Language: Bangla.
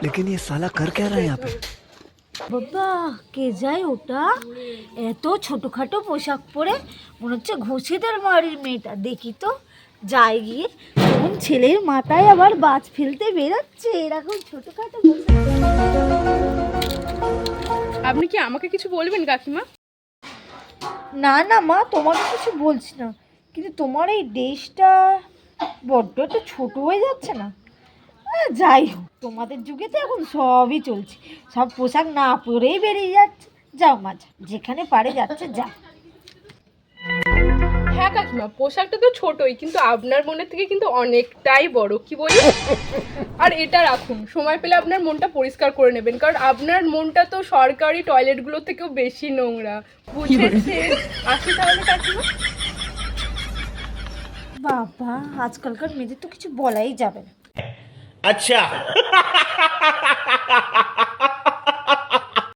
लेकिन ये साला कर क्या रहा है यहाँ पे? বাবা কে যায় ওটা? এত ছোটখাটো পোশাক পরে মনে হচ্ছে ঘষিদের বাড়ির মেয়েটা। দেখি তো যাই গিয়ে কোন ছেলের মাথায় আবার বাজ ফেলতে বেরোচ্ছে এরকম ছোটখাটো পোশাক। আপনি কি আমাকে কিছু বলবেন কাকিমা? না না মা, তোমাকে কিছু বলছি না, কিন্তু তোমার এই ড্রেসটা বড্ড একটু ছোট হয়ে যাচ্ছে না? যাই হোক, তোমাদের যুগে তো এখন সবই চলছে, সব পোশাক না পরেই বেরিয়ে যাচ্ছে। যাও মা, যেখানে পারে যাচ্ছে যা। হ্যাঁ কাকিমা, পোশাকটা তো ছোটই, কিন্তু আপনার মনের থেকে কিন্তু অনেকটাই বড়, কি বলি? আর এটা রাখুন, সময় পেলে আপনার মনটা পরিষ্কার করে নেবেন, কারণ আপনার মনটা তো সরকারি টয়লেটগুলো থেকেও বেশি নোংরা, বুঝেছেন? আসি তাহলে কাকিমা। বাবা, আজকালকার মেয়েদের তো কিছু বলাই যাবে না। अच्छा